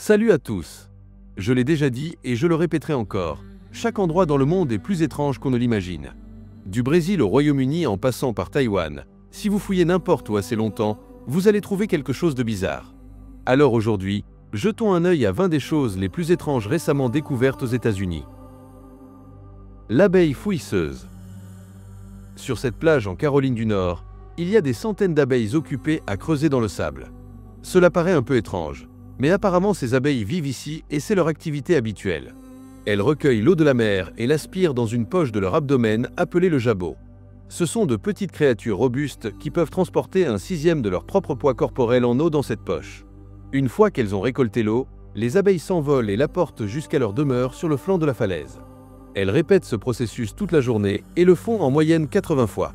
Salut à tous. Je l'ai déjà dit et je le répéterai encore, chaque endroit dans le monde est plus étrange qu'on ne l'imagine. Du Brésil au Royaume-Uni en passant par Taïwan, si vous fouillez n'importe où assez longtemps, vous allez trouver quelque chose de bizarre. Alors aujourd'hui, jetons un œil à 20 des choses les plus étranges récemment découvertes aux États-Unis. L'abeille fouisseuse. Sur cette plage en Caroline du Nord, il y a des centaines d'abeilles occupées à creuser dans le sable. Cela paraît un peu étrange, mais apparemment ces abeilles vivent ici et c'est leur activité habituelle. Elles recueillent l'eau de la mer et l'aspirent dans une poche de leur abdomen appelée le jabot. Ce sont de petites créatures robustes qui peuvent transporter 1/6 de leur propre poids corporel en eau dans cette poche. Une fois qu'elles ont récolté l'eau, les abeilles s'envolent et la portent jusqu'à leur demeure sur le flanc de la falaise. Elles répètent ce processus toute la journée et le font en moyenne 80 fois.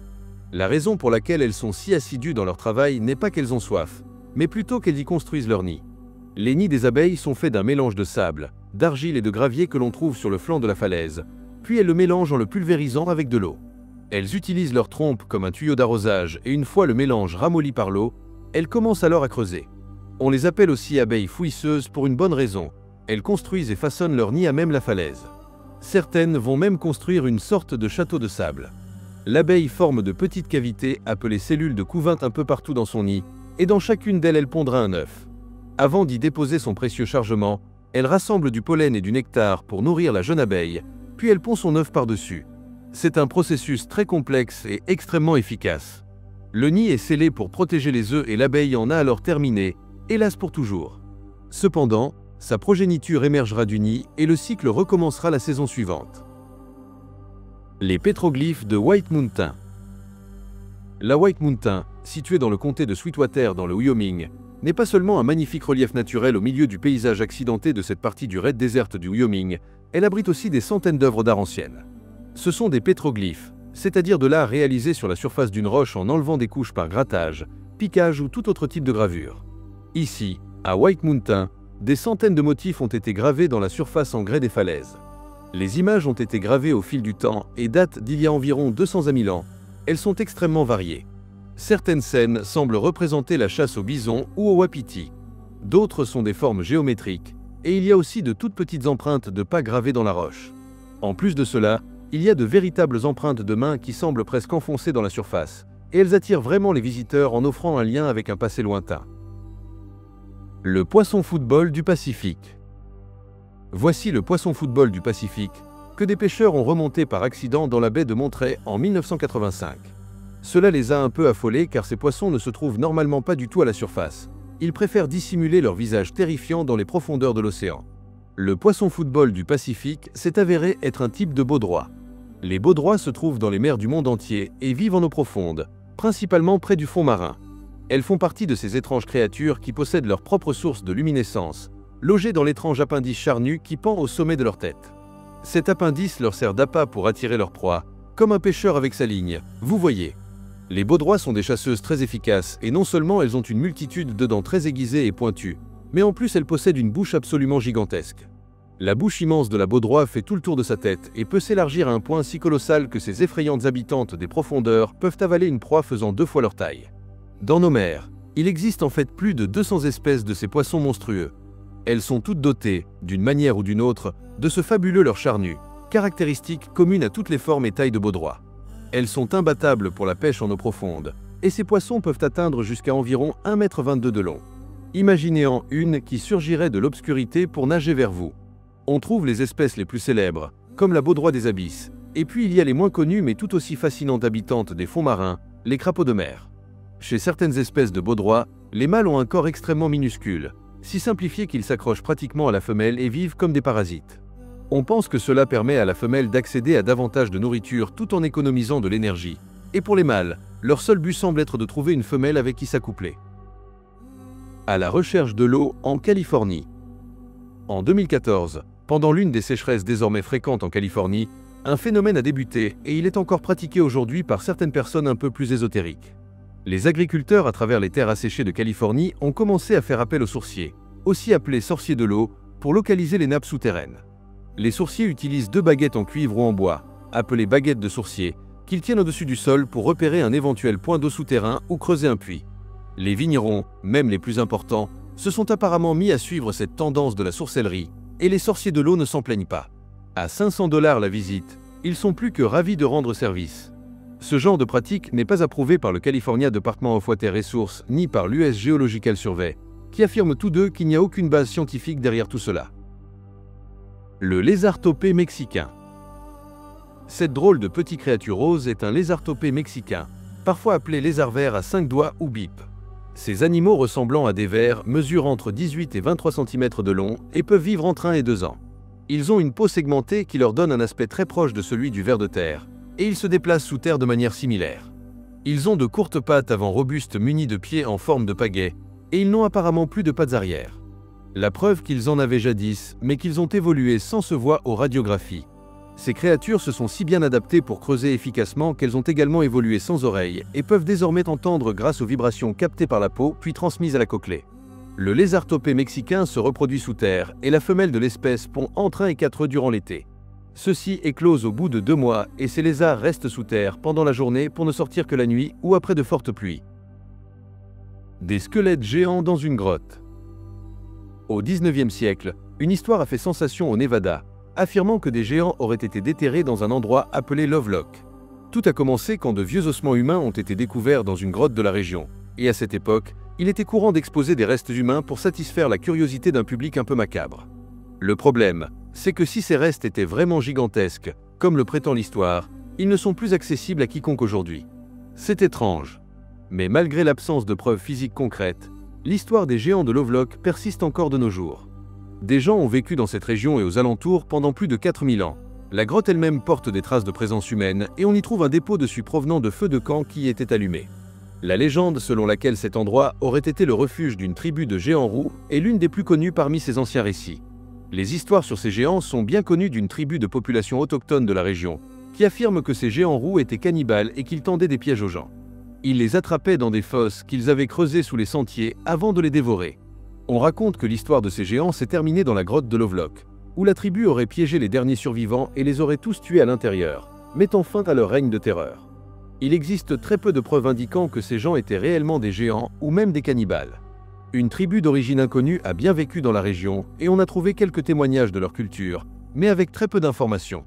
La raison pour laquelle elles sont si assidues dans leur travail n'est pas qu'elles ont soif, mais plutôt qu'elles y construisent leur nid. Les nids des abeilles sont faits d'un mélange de sable, d'argile et de gravier que l'on trouve sur le flanc de la falaise, puis elles le mélangent en le pulvérisant avec de l'eau. Elles utilisent leur trompe comme un tuyau d'arrosage et une fois le mélange ramolli par l'eau, elles commencent alors à creuser. On les appelle aussi abeilles fouisseuses pour une bonne raison, elles construisent et façonnent leur nid à même la falaise. Certaines vont même construire une sorte de château de sable. L'abeille forme de petites cavités appelées cellules de couvain un peu partout dans son nid, et dans chacune d'elles elle pondra un œuf. Avant d'y déposer son précieux chargement, elle rassemble du pollen et du nectar pour nourrir la jeune abeille, puis elle pond son œuf par-dessus. C'est un processus très complexe et extrêmement efficace. Le nid est scellé pour protéger les œufs et l'abeille en a alors terminé, hélas pour toujours. Cependant, sa progéniture émergera du nid et le cycle recommencera la saison suivante. Les pétroglyphes de White Mountain. La White Mountain, située dans le comté de Sweetwater dans le Wyoming, n'est pas seulement un magnifique relief naturel au milieu du paysage accidenté de cette partie du Red Desert du Wyoming, elle abrite aussi des centaines d'œuvres d'art anciennes. Ce sont des pétroglyphes, c'est-à-dire de l'art réalisé sur la surface d'une roche en enlevant des couches par grattage, piquage ou tout autre type de gravure. Ici, à White Mountain, des centaines de motifs ont été gravés dans la surface en grès des falaises. Les images ont été gravées au fil du temps et datent d'il y a environ 200 à 1000 ans. Elles sont extrêmement variées. Certaines scènes semblent représenter la chasse au bison ou au wapiti. D'autres sont des formes géométriques, et il y a aussi de toutes petites empreintes de pas gravées dans la roche. En plus de cela, il y a de véritables empreintes de mains qui semblent presque enfoncées dans la surface, et elles attirent vraiment les visiteurs en offrant un lien avec un passé lointain. Le poisson-football du Pacifique. Voici le poisson-football du Pacifique, que des pêcheurs ont remonté par accident dans la baie de Monterey en 1985. Cela les a un peu affolés car ces poissons ne se trouvent normalement pas du tout à la surface. Ils préfèrent dissimuler leur visage terrifiant dans les profondeurs de l'océan. Le poisson-football du Pacifique s'est avéré être un type de baudroie. Les baudroies se trouvent dans les mers du monde entier et vivent en eau profonde, principalement près du fond marin. Elles font partie de ces étranges créatures qui possèdent leur propre source de luminescence, logée dans l'étrange appendice charnu qui pend au sommet de leur tête. Cet appendice leur sert d'appât pour attirer leur proie, comme un pêcheur avec sa ligne, vous voyez. Les baudroies sont des chasseuses très efficaces et non seulement elles ont une multitude de dents très aiguisées et pointues, mais en plus elles possèdent une bouche absolument gigantesque. La bouche immense de la baudroie fait tout le tour de sa tête et peut s'élargir à un point si colossal que ces effrayantes habitantes des profondeurs peuvent avaler une proie faisant 2 fois leur taille. Dans nos mers, il existe en fait plus de 200 espèces de ces poissons monstrueux. Elles sont toutes dotées, d'une manière ou d'une autre, de ce fabuleux leurre charnu, caractéristique commune à toutes les formes et tailles de baudroie. Elles sont imbattables pour la pêche en eau profonde, et ces poissons peuvent atteindre jusqu'à environ 1,22 m de long. Imaginez-en une qui surgirait de l'obscurité pour nager vers vous. On trouve les espèces les plus célèbres, comme la baudroie des abysses, et puis il y a les moins connues mais tout aussi fascinantes habitantes des fonds marins, les crapauds de mer. Chez certaines espèces de baudroies, les mâles ont un corps extrêmement minuscule, si simplifié qu'ils s'accrochent pratiquement à la femelle et vivent comme des parasites. On pense que cela permet à la femelle d'accéder à davantage de nourriture tout en économisant de l'énergie. Et pour les mâles, leur seul but semble être de trouver une femelle avec qui s'accoupler. À la recherche de l'eau en Californie. En 2014, pendant l'une des sécheresses désormais fréquentes en Californie, un phénomène a débuté et il est encore pratiqué aujourd'hui par certaines personnes un peu plus ésotériques. Les agriculteurs à travers les terres asséchées de Californie ont commencé à faire appel aux sourciers, aussi appelés sorciers de l'eau, pour localiser les nappes souterraines. Les sourciers utilisent 2 baguettes en cuivre ou en bois, appelées baguettes de sourcier, qu'ils tiennent au-dessus du sol pour repérer un éventuel point d'eau souterrain ou creuser un puits. Les vignerons, même les plus importants, se sont apparemment mis à suivre cette tendance de la sorcellerie, et les sorciers de l'eau ne s'en plaignent pas. À 500 $ la visite, ils sont plus que ravis de rendre service. Ce genre de pratique n'est pas approuvé par le California Department of Water Resources ni par l'US Geological Survey, qui affirment tous deux qu'il n'y a aucune base scientifique derrière tout cela. Le lézard taupé mexicain. Cette drôle de petite créature rose est un lézard taupé mexicain, parfois appelé lézard vert à 5 doigts ou bip. Ces animaux ressemblant à des vers mesurent entre 18 et 23 cm de long et peuvent vivre entre 1 et 2 ans. Ils ont une peau segmentée qui leur donne un aspect très proche de celui du ver de terre, et ils se déplacent sous terre de manière similaire. Ils ont de courtes pattes avant robustes munies de pieds en forme de pagaie, et ils n'ont apparemment plus de pattes arrière. La preuve qu'ils en avaient jadis, mais qu'ils ont évolué sans se voir aux radiographies. Ces créatures se sont si bien adaptées pour creuser efficacement qu'elles ont également évolué sans oreilles et peuvent désormais entendre grâce aux vibrations captées par la peau puis transmises à la cochlée. Le lézard taupé mexicain se reproduit sous terre et la femelle de l'espèce pond entre 1 et 4 œufs durant l'été. Ceux-ci éclosent au bout de 2 mois et ces lézards restent sous terre pendant la journée pour ne sortir que la nuit ou après de fortes pluies. Des squelettes géants dans une grotte. Au XIXe siècle, une histoire a fait sensation au Nevada, affirmant que des géants auraient été déterrés dans un endroit appelé Lovelock. Tout a commencé quand de vieux ossements humains ont été découverts dans une grotte de la région, et à cette époque, il était courant d'exposer des restes humains pour satisfaire la curiosité d'un public un peu macabre. Le problème, c'est que si ces restes étaient vraiment gigantesques, comme le prétend l'histoire, ils ne sont plus accessibles à quiconque aujourd'hui. C'est étrange. Mais malgré l'absence de preuves physiques concrètes, l'histoire des géants de Lovelock persiste encore de nos jours. Des gens ont vécu dans cette région et aux alentours pendant plus de 4000 ans. La grotte elle-même porte des traces de présence humaine et on y trouve un dépôt de suie provenant de feux de camp qui y était allumé. La légende selon laquelle cet endroit aurait été le refuge d'une tribu de géants roux est l'une des plus connues parmi ces anciens récits. Les histoires sur ces géants sont bien connues d'une tribu de population autochtone de la région, qui affirme que ces géants roux étaient cannibales et qu'ils tendaient des pièges aux gens. Ils les attrapaient dans des fosses qu'ils avaient creusées sous les sentiers avant de les dévorer. On raconte que l'histoire de ces géants s'est terminée dans la grotte de Lovelock, où la tribu aurait piégé les derniers survivants et les aurait tous tués à l'intérieur, mettant fin à leur règne de terreur. Il existe très peu de preuves indiquant que ces gens étaient réellement des géants ou même des cannibales. Une tribu d'origine inconnue a bien vécu dans la région et on a trouvé quelques témoignages de leur culture, mais avec très peu d'informations.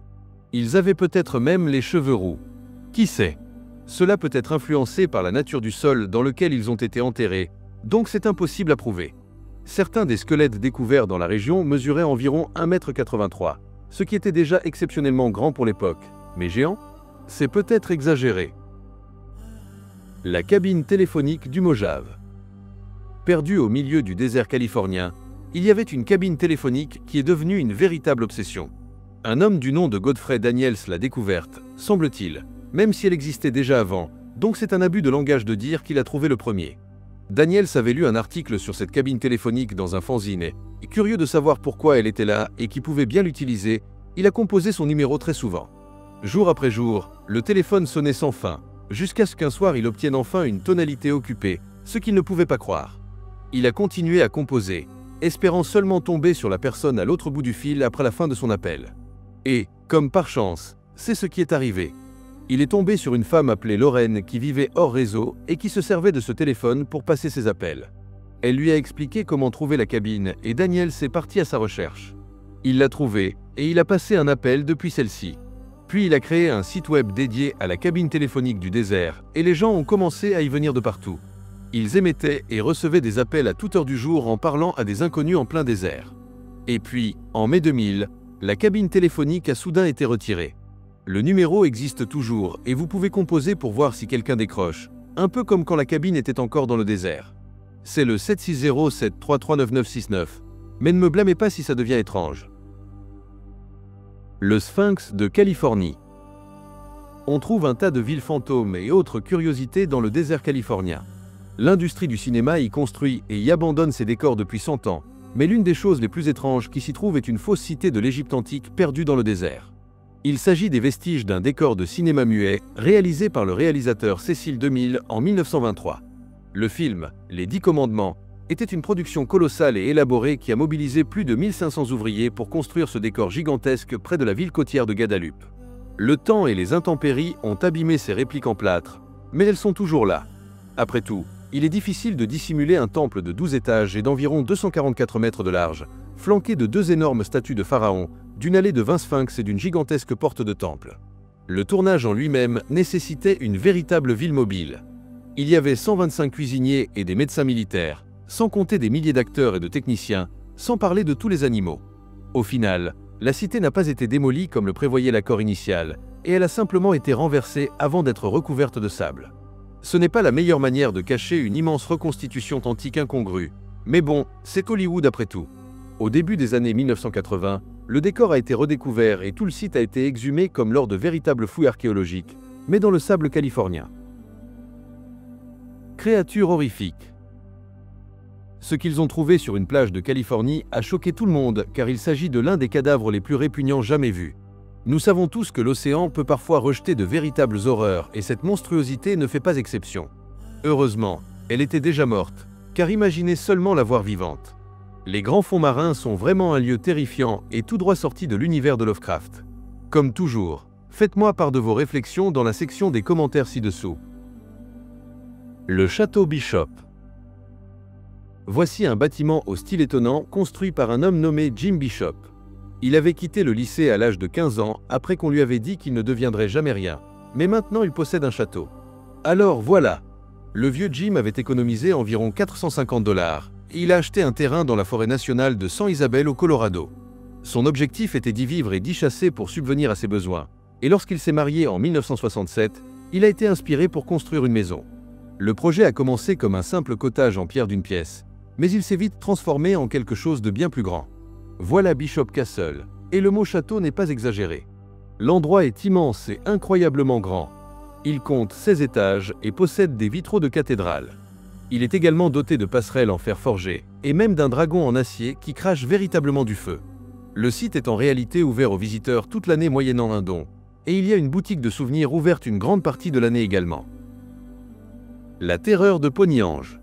Ils avaient peut-être même les cheveux roux. Qui sait? Cela peut être influencé par la nature du sol dans lequel ils ont été enterrés, donc c'est impossible à prouver. Certains des squelettes découverts dans la région mesuraient environ 1,83 m, ce qui était déjà exceptionnellement grand pour l'époque. Mais géant? C'est peut-être exagéré. La cabine téléphonique du Mojave. Perdue au milieu du désert californien, il y avait une cabine téléphonique qui est devenue une véritable obsession. Un homme du nom de Godfrey Daniels l'a découverte, semble-t-il, même si elle existait déjà avant, donc c'est un abus de langage de dire qu'il a trouvé le premier. Daniels avait lu un article sur cette cabine téléphonique dans un fanzine et, curieux de savoir pourquoi elle était là et qui pouvait bien l'utiliser, il a composé son numéro très souvent. Jour après jour, le téléphone sonnait sans fin, jusqu'à ce qu'un soir il obtienne enfin une tonalité occupée, ce qu'il ne pouvait pas croire. Il a continué à composer, espérant seulement tomber sur la personne à l'autre bout du fil après la fin de son appel. Et, comme par chance, c'est ce qui est arrivé. Il est tombé sur une femme appelée Lorraine qui vivait hors réseau et qui se servait de ce téléphone pour passer ses appels. Elle lui a expliqué comment trouver la cabine et Daniel s'est parti à sa recherche. Il l'a trouvée et il a passé un appel depuis celle-ci. Puis il a créé un site web dédié à la cabine téléphonique du désert et les gens ont commencé à y venir de partout. Ils émettaient et recevaient des appels à toute heure du jour en parlant à des inconnus en plein désert. Et puis, en mai 2000, la cabine téléphonique a soudain été retirée. Le numéro existe toujours et vous pouvez composer pour voir si quelqu'un décroche, un peu comme quand la cabine était encore dans le désert. C'est le 760-733-9969, mais ne me blâmez pas si ça devient étrange. Le Sphinx de Californie. On trouve un tas de villes fantômes et autres curiosités dans le désert californien. L'industrie du cinéma y construit et y abandonne ses décors depuis 100 ans, mais l'une des choses les plus étranges qui s'y trouve est une fausse cité de l'Égypte antique perdue dans le désert. Il s'agit des vestiges d'un décor de cinéma muet réalisé par le réalisateur Cecil DeMille en 1923. Le film « Les 10 commandements » était une production colossale et élaborée qui a mobilisé plus de 1500 ouvriers pour construire ce décor gigantesque près de la ville côtière de Guadeloupe. Le temps et les intempéries ont abîmé ces répliques en plâtre, mais elles sont toujours là. Après tout, Il est difficile de dissimuler un temple de 12 étages et d'environ 244 mètres de large, flanqué de 2 énormes statues de pharaons, d'une allée de 20 sphinx et d'une gigantesque porte de temple. Le tournage en lui-même nécessitait une véritable ville mobile. Il y avait 125 cuisiniers et des médecins militaires, sans compter des milliers d'acteurs et de techniciens, sans parler de tous les animaux. Au final, la cité n'a pas été démolie comme le prévoyait l'accord initial, et elle a simplement été renversée avant d'être recouverte de sable. Ce n'est pas la meilleure manière de cacher une immense reconstitution antique incongrue, mais bon, c'est Hollywood après tout. Au début des années 1980, le décor a été redécouvert et tout le site a été exhumé comme lors de véritables fouilles archéologiques, mais dans le sable californien. Créatures horrifiques. Ce qu'ils ont trouvé sur une plage de Californie a choqué tout le monde car il s'agit de l'un des cadavres les plus répugnants jamais vus. Nous savons tous que l'océan peut parfois rejeter de véritables horreurs et cette monstruosité ne fait pas exception. Heureusement, elle était déjà morte, car imaginez seulement la voir vivante. Les grands fonds marins sont vraiment un lieu terrifiant et tout droit sorti de l'univers de Lovecraft. Comme toujours, faites-moi part de vos réflexions dans la section des commentaires ci-dessous. Le château Bishop. Voici un bâtiment au style étonnant construit par un homme nommé Jim Bishop. Il avait quitté le lycée à l'âge de 15 ans après qu'on lui avait dit qu'il ne deviendrait jamais rien. Mais maintenant il possède un château. Alors voilà. Le vieux Jim avait économisé environ 450 $. Et il a acheté un terrain dans la forêt nationale de San Isabel au Colorado. Son objectif était d'y vivre et d'y chasser pour subvenir à ses besoins. Et lorsqu'il s'est marié en 1967, il a été inspiré pour construire une maison. Le projet a commencé comme un simple cottage en pierre d'une pièce, mais il s'est vite transformé en quelque chose de bien plus grand. Voilà Bishop Castle, et le mot château n'est pas exagéré. L'endroit est immense et incroyablement grand. Il compte 16 étages et possède des vitraux de cathédrale. Il est également doté de passerelles en fer forgé, et même d'un dragon en acier qui crache véritablement du feu. Le site est en réalité ouvert aux visiteurs toute l'année moyennant un don, et il y a une boutique de souvenirs ouverte une grande partie de l'année également. La terreur de Pony-Ange.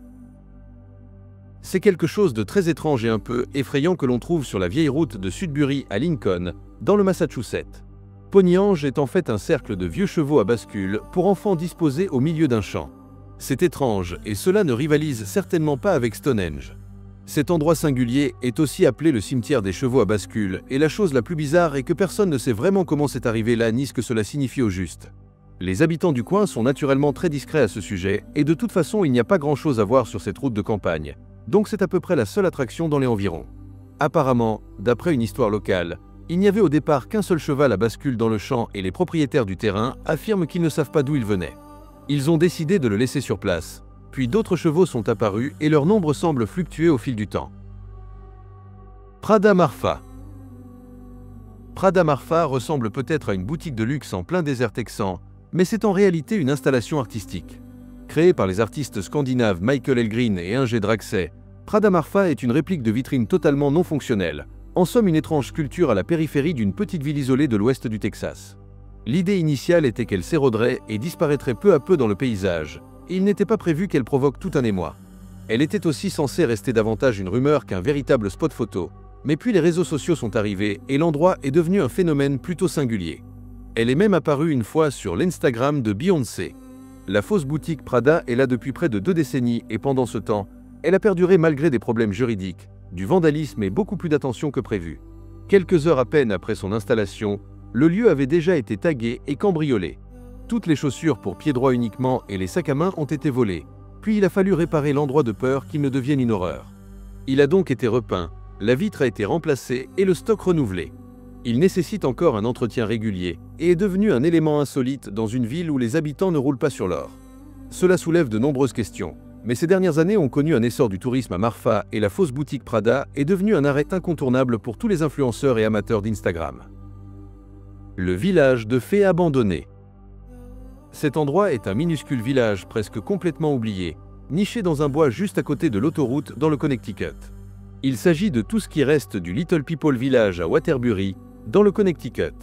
C'est quelque chose de très étrange et un peu effrayant que l'on trouve sur la vieille route de Sudbury à Lincoln, dans le Massachusetts. Pony-Ange est en fait un cercle de vieux chevaux à bascule pour enfants disposés au milieu d'un champ. C'est étrange et cela ne rivalise certainement pas avec Stonehenge. Cet endroit singulier est aussi appelé le cimetière des chevaux à bascule et la chose la plus bizarre est que personne ne sait vraiment comment c'est arrivé là ni ce que cela signifie au juste. Les habitants du coin sont naturellement très discrets à ce sujet et de toute façon il n'y a pas grand chose à voir sur cette route de campagne. Donc c'est à peu près la seule attraction dans les environs. Apparemment, d'après une histoire locale, il n'y avait au départ qu'un seul cheval à bascule dans le champ et les propriétaires du terrain affirment qu'ils ne savent pas d'où il venait. Ils ont décidé de le laisser sur place, puis d'autres chevaux sont apparus et leur nombre semble fluctuer au fil du temps. Prada Marfa. Prada Marfa ressemble peut-être à une boutique de luxe en plein désert texan, mais c'est en réalité une installation artistique. Créée par les artistes scandinaves Michael Elgrin et Inge Draxey, Prada Marfa est une réplique de vitrine totalement non fonctionnelle, en somme une étrange sculpture à la périphérie d'une petite ville isolée de l'ouest du Texas. L'idée initiale était qu'elle s'éroderait et disparaîtrait peu à peu dans le paysage, et il n'était pas prévu qu'elle provoque tout un émoi. Elle était aussi censée rester davantage une rumeur qu'un véritable spot photo, mais puis les réseaux sociaux sont arrivés et l'endroit est devenu un phénomène plutôt singulier. Elle est même apparue une fois sur l'Instagram de Beyoncé. La fausse boutique Prada est là depuis près de 2 décennies et pendant ce temps, elle a perduré malgré des problèmes juridiques, du vandalisme et beaucoup plus d'attention que prévu. Quelques heures à peine après son installation, le lieu avait déjà été tagué et cambriolé. Toutes les chaussures pour pieds droits uniquement et les sacs à main ont été volés. Puis il a fallu réparer l'endroit de peur qu'il ne devienne une horreur. Il a donc été repeint, la vitre a été remplacée et le stock renouvelé. Il nécessite encore un entretien régulier et est devenu un élément insolite dans une ville où les habitants ne roulent pas sur l'or. Cela soulève de nombreuses questions, mais ces dernières années ont connu un essor du tourisme à Marfa et la fausse boutique Prada est devenue un arrêt incontournable pour tous les influenceurs et amateurs d'Instagram. Le village de fées abandonné. Cet endroit est un minuscule village presque complètement oublié, niché dans un bois juste à côté de l'autoroute dans le Connecticut. Il s'agit de tout ce qui reste du Little People Village à Waterbury, dans le Connecticut.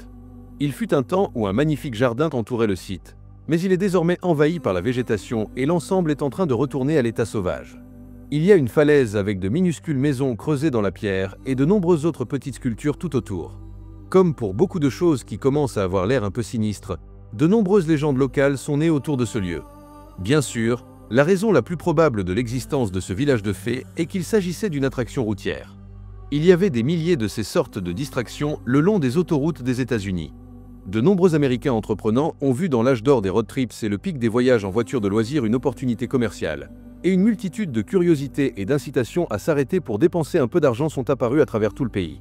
Il fut un temps où un magnifique jardin entourait le site, mais il est désormais envahi par la végétation et l'ensemble est en train de retourner à l'état sauvage. Il y a une falaise avec de minuscules maisons creusées dans la pierre et de nombreuses autres petites sculptures tout autour. Comme pour beaucoup de choses qui commencent à avoir l'air un peu sinistres, de nombreuses légendes locales sont nées autour de ce lieu. Bien sûr, La raison la plus probable de l'existence de ce village de fées est qu'il s'agissait d'une attraction routière. Il y avait des milliers de ces sortes de distractions le long des autoroutes des États-Unis. De nombreux Américains entreprenants ont vu dans l'âge d'or des road trips et le pic des voyages en voiture de loisirs une opportunité commerciale. Et une multitude de curiosités et d'incitations à s'arrêter pour dépenser un peu d'argent sont apparues à travers tout le pays.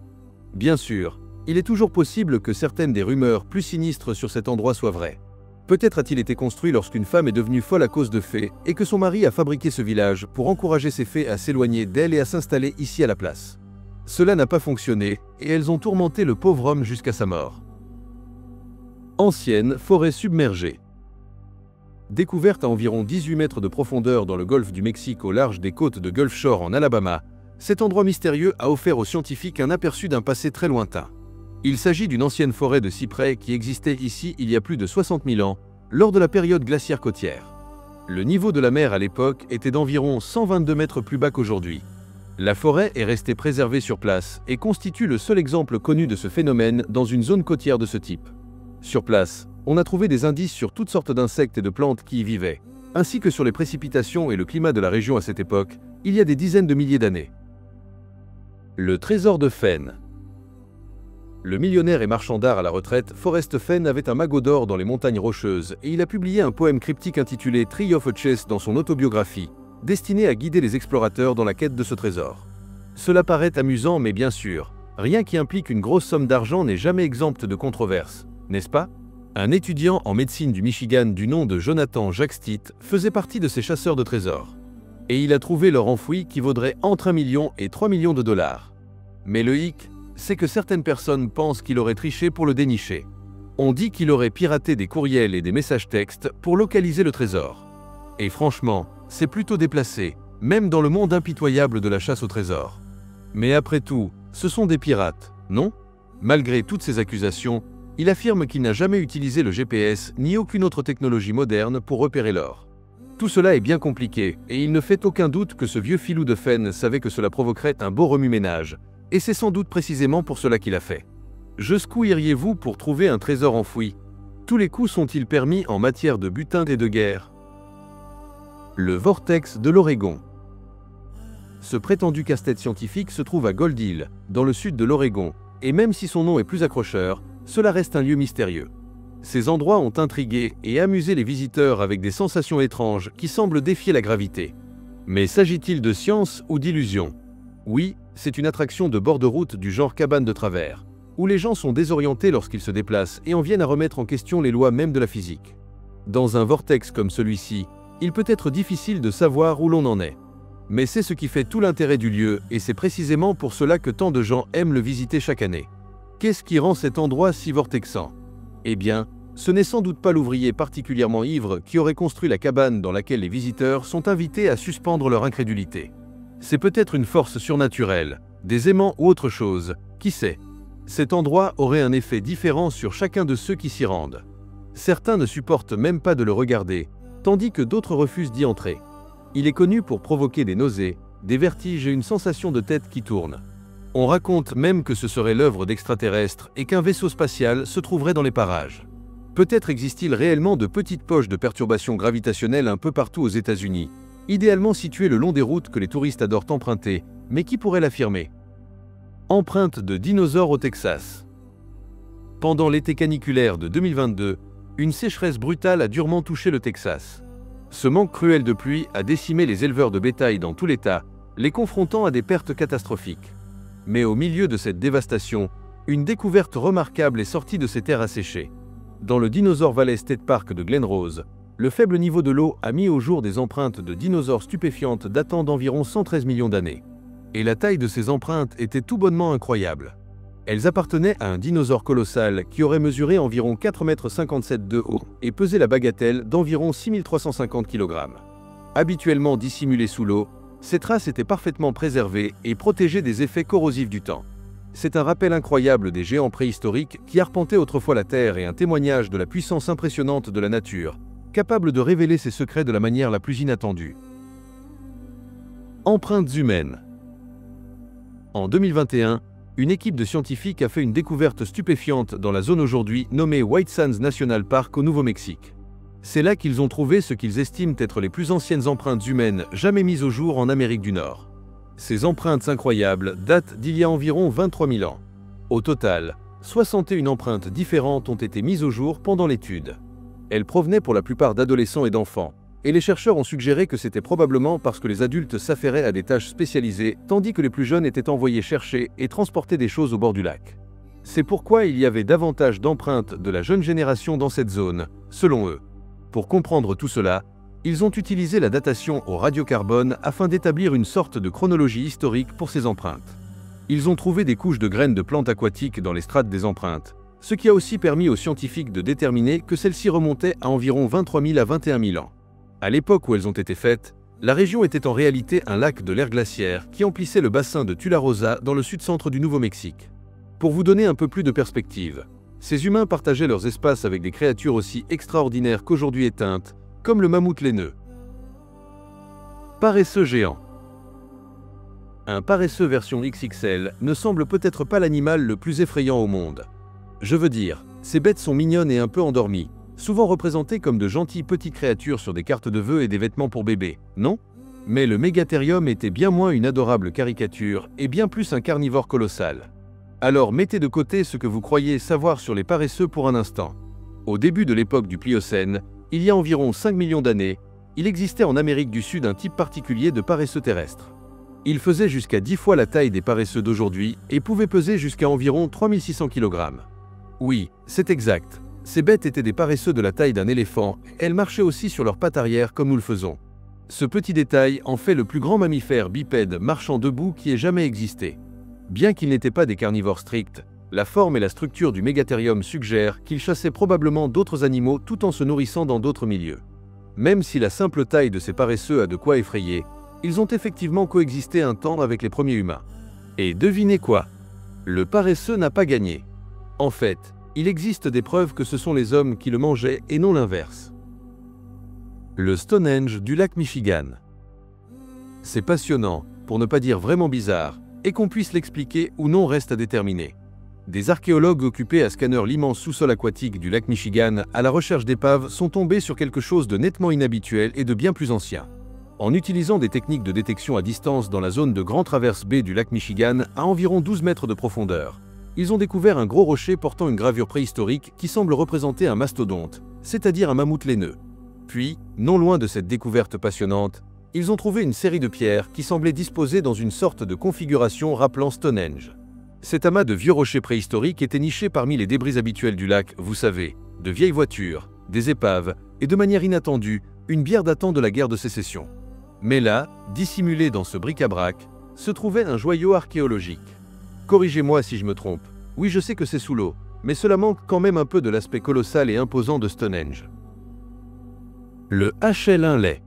Bien sûr, il est toujours possible que certaines des rumeurs plus sinistres sur cet endroit soient vraies. Peut-être a-t-il été construit lorsqu'une femme est devenue folle à cause de fées et que son mari a fabriqué ce village pour encourager ces fées à s'éloigner d'elle et à s'installer ici à la place. Cela n'a pas fonctionné et elles ont tourmenté le pauvre homme jusqu'à sa mort. Ancienne forêt submergée. Découverte à environ 18 mètres de profondeur dans le golfe du Mexique au large des côtes de Gulf Shore en Alabama, cet endroit mystérieux a offert aux scientifiques un aperçu d'un passé très lointain. Il s'agit d'une ancienne forêt de cyprès qui existait ici il y a plus de 60 000 ans, lors de la période glaciaire côtière. Le niveau de la mer à l'époque était d'environ 122 mètres plus bas qu'aujourd'hui. La forêt est restée préservée sur place et constitue le seul exemple connu de ce phénomène dans une zone côtière de ce type. Sur place, on a trouvé des indices sur toutes sortes d'insectes et de plantes qui y vivaient, ainsi que sur les précipitations et le climat de la région à cette époque, il y a des dizaines de milliers d'années. Le trésor de Fenn. Le millionnaire et marchand d'art à la retraite, Forrest Fenn avait un magot d'or dans les montagnes rocheuses et il a publié un poème cryptique intitulé Tree of Chess dans son autobiographie, destiné à guider les explorateurs dans la quête de ce trésor. Cela paraît amusant mais bien sûr, rien qui implique une grosse somme d'argent n'est jamais exempt de controverses. N'est-ce pas? Un étudiant en médecine du Michigan du nom de Jonathan Jacques Stitt faisait partie de ces chasseurs de trésors. Et il a trouvé l'or enfoui qui vaudrait entre 1 million et 3 millions de dollars. Mais le hic, c'est que certaines personnes pensent qu'il aurait triché pour le dénicher. On dit qu'il aurait piraté des courriels et des messages textes pour localiser le trésor. Et franchement, c'est plutôt déplacé, même dans le monde impitoyable de la chasse au trésor. Mais après tout, ce sont des pirates, non? Malgré toutes ces accusations, il affirme qu'il n'a jamais utilisé le GPS ni aucune autre technologie moderne pour repérer l'or. Tout cela est bien compliqué, et il ne fait aucun doute que ce vieux filou de Fenn savait que cela provoquerait un beau remue-ménage, et c'est sans doute précisément pour cela qu'il a fait. Jusqu'où iriez-vous pour trouver un trésor enfoui? Tous les coups sont-ils permis en matière de butin et de guerre? Le vortex de l'Oregon. Ce prétendu casse-tête scientifique se trouve à Gold Hill, dans le sud de l'Oregon, et même si son nom est plus accrocheur, cela reste un lieu mystérieux. Ces endroits ont intrigué et amusé les visiteurs avec des sensations étranges qui semblent défier la gravité. Mais s'agit-il de science ou d'illusion? Oui, c'est une attraction de bord de route du genre cabane de travers, où les gens sont désorientés lorsqu'ils se déplacent et en viennent à remettre en question les lois même de la physique. Dans un vortex comme celui-ci, il peut être difficile de savoir où l'on en est. Mais c'est ce qui fait tout l'intérêt du lieu et c'est précisément pour cela que tant de gens aiment le visiter chaque année. Qu'est-ce qui rend cet endroit si vortexant? Eh bien, ce n'est sans doute pas l'ouvrier particulièrement ivre qui aurait construit la cabane dans laquelle les visiteurs sont invités à suspendre leur incrédulité. C'est peut-être une force surnaturelle, des aimants ou autre chose, qui sait? Cet endroit aurait un effet différent sur chacun de ceux qui s'y rendent. Certains ne supportent même pas de le regarder, tandis que d'autres refusent d'y entrer. Il est connu pour provoquer des nausées, des vertiges et une sensation de tête qui tourne. On raconte même que ce serait l'œuvre d'extraterrestres et qu'un vaisseau spatial se trouverait dans les parages. Peut-être existe-t-il réellement de petites poches de perturbations gravitationnelles un peu partout aux États-Unis, idéalement situées le long des routes que les touristes adorent emprunter, mais qui pourrait l'affirmer? Empreinte de dinosaures au Texas. Pendant l'été caniculaire de 2022, une sécheresse brutale a durement touché le Texas. Ce manque cruel de pluie a décimé les éleveurs de bétail dans tout l'État, les confrontant à des pertes catastrophiques. Mais au milieu de cette dévastation, une découverte remarquable est sortie de ces terres asséchées. Dans le Dinosaur Valley State Park de Glen Rose, le faible niveau de l'eau a mis au jour des empreintes de dinosaures stupéfiantes datant d'environ 113 millions d'années. Et la taille de ces empreintes était tout bonnement incroyable. Elles appartenaient à un dinosaure colossal qui aurait mesuré environ 4,57 m de haut et pesé la bagatelle d'environ 6350 kg. Habituellement dissimulées sous l'eau, ces traces étaient parfaitement préservées et protégées des effets corrosifs du temps. C'est un rappel incroyable des géants préhistoriques qui arpentaient autrefois la Terre et un témoignage de la puissance impressionnante de la nature, capable de révéler ses secrets de la manière la plus inattendue. Empreintes humaines. En 2021, une équipe de scientifiques a fait une découverte stupéfiante dans la zone aujourd'hui nommée White Sands National Park au Nouveau-Mexique. C'est là qu'ils ont trouvé ce qu'ils estiment être les plus anciennes empreintes humaines jamais mises au jour en Amérique du Nord. Ces empreintes incroyables datent d'il y a environ 23 000 ans. Au total, 61 empreintes différentes ont été mises au jour pendant l'étude. Elles provenaient pour la plupart d'adolescents et d'enfants, et les chercheurs ont suggéré que c'était probablement parce que les adultes s'affairaient à des tâches spécialisées, tandis que les plus jeunes étaient envoyés chercher et transporter des choses au bord du lac. C'est pourquoi il y avait davantage d'empreintes de la jeune génération dans cette zone, selon eux. Pour comprendre tout cela, ils ont utilisé la datation au radiocarbone afin d'établir une sorte de chronologie historique pour ces empreintes. Ils ont trouvé des couches de graines de plantes aquatiques dans les strates des empreintes, ce qui a aussi permis aux scientifiques de déterminer que celles-ci remontaient à environ 23 000 à 21 000 ans. À l'époque où elles ont été faites, la région était en réalité un lac de l'ère glaciaire qui emplissait le bassin de Tularosa dans le sud-centre du Nouveau-Mexique. Pour vous donner un peu plus de perspective, ces humains partageaient leurs espaces avec des créatures aussi extraordinaires qu'aujourd'hui éteintes, comme le mammouth laineux. Paresseux géant. Un paresseux version XXL ne semble peut-être pas l'animal le plus effrayant au monde. Je veux dire, ces bêtes sont mignonnes et un peu endormies, souvent représentées comme de gentilles petites créatures sur des cartes de vœux et des vêtements pour bébés, non? Mais le mégathérium était bien moins une adorable caricature et bien plus un carnivore colossal. Alors mettez de côté ce que vous croyez savoir sur les paresseux pour un instant. Au début de l'époque du Pliocène, il y a environ 5 millions d'années, il existait en Amérique du Sud un type particulier de paresseux terrestre. Il faisait jusqu'à 10 fois la taille des paresseux d'aujourd'hui et pouvait peser jusqu'à environ 3600 kg. Oui, c'est exact. Ces bêtes étaient des paresseux de la taille d'un éléphant, elles marchaient aussi sur leurs pattes arrière comme nous le faisons. Ce petit détail en fait le plus grand mammifère bipède marchant debout qui ait jamais existé. Bien qu'ils n'étaient pas des carnivores stricts, la forme et la structure du mégathérium suggèrent qu'ils chassaient probablement d'autres animaux tout en se nourrissant dans d'autres milieux. Même si la simple taille de ces paresseux a de quoi effrayer, ils ont effectivement coexisté un temps avec les premiers humains. Et devinez quoi? Le paresseux n'a pas gagné. En fait, il existe des preuves que ce sont les hommes qui le mangeaient et non l'inverse. Le Stonehenge du lac Michigan. C'est passionnant, pour ne pas dire vraiment bizarre, et qu'on puisse l'expliquer ou non reste à déterminer. Des archéologues occupés à scanner l'immense sous-sol aquatique du lac Michigan à la recherche d'épaves sont tombés sur quelque chose de nettement inhabituel et de bien plus ancien. En utilisant des techniques de détection à distance dans la zone de Grand Traverse Bay du lac Michigan à environ 12 mètres de profondeur, ils ont découvert un gros rocher portant une gravure préhistorique qui semble représenter un mastodonte, c'est-à-dire un mammouth laineux. Puis, non loin de cette découverte passionnante, ils ont trouvé une série de pierres qui semblaient disposées dans une sorte de configuration rappelant Stonehenge. Cet amas de vieux rochers préhistoriques était niché parmi les débris habituels du lac, vous savez, de vieilles voitures, des épaves, et de manière inattendue, une bière datant de la guerre de sécession. Mais là, dissimulé dans ce bric-à-brac, se trouvait un joyau archéologique. Corrigez-moi si je me trompe, oui je sais que c'est sous l'eau, mais cela manque quand même un peu de l'aspect colossal et imposant de Stonehenge. Le HL Inlet.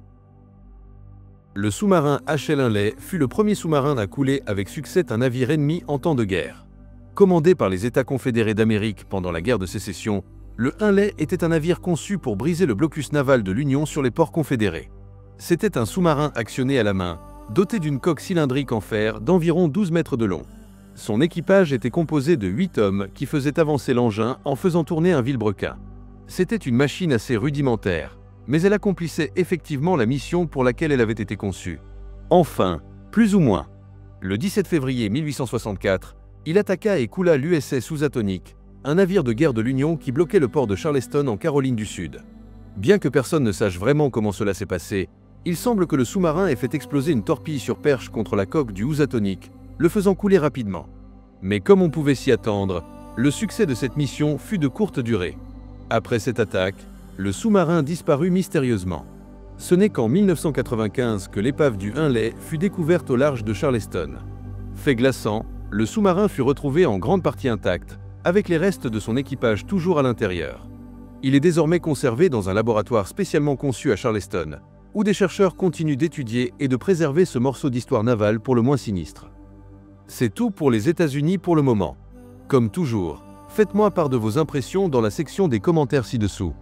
Le sous-marin HL Inlet fut le premier sous-marin à couler avec succès un navire ennemi en temps de guerre. Commandé par les États confédérés d'Amérique pendant la guerre de sécession, le Inlet était un navire conçu pour briser le blocus naval de l'Union sur les ports confédérés. C'était un sous-marin actionné à la main, doté d'une coque cylindrique en fer d'environ 12 mètres de long. Son équipage était composé de 8 hommes qui faisaient avancer l'engin en faisant tourner un vilebrequin. C'était une machine assez rudimentaire, mais elle accomplissait effectivement la mission pour laquelle elle avait été conçue. Enfin, plus ou moins. Le 17 février 1864, il attaqua et coula l'USS Housatonic, un navire de guerre de l'Union qui bloquait le port de Charleston en Caroline du Sud. Bien que personne ne sache vraiment comment cela s'est passé, il semble que le sous-marin ait fait exploser une torpille sur perche contre la coque du Housatonic, le faisant couler rapidement. Mais comme on pouvait s'y attendre, le succès de cette mission fut de courte durée. Après cette attaque, le sous-marin disparut mystérieusement. Ce n'est qu'en 1995 que l'épave du Inlet fut découverte au large de Charleston. Fait glaçant, le sous-marin fut retrouvé en grande partie intact, avec les restes de son équipage toujours à l'intérieur. Il est désormais conservé dans un laboratoire spécialement conçu à Charleston, où des chercheurs continuent d'étudier et de préserver ce morceau d'histoire navale pour le moins sinistre. C'est tout pour les États-Unis pour le moment. Comme toujours, faites-moi part de vos impressions dans la section des commentaires ci-dessous.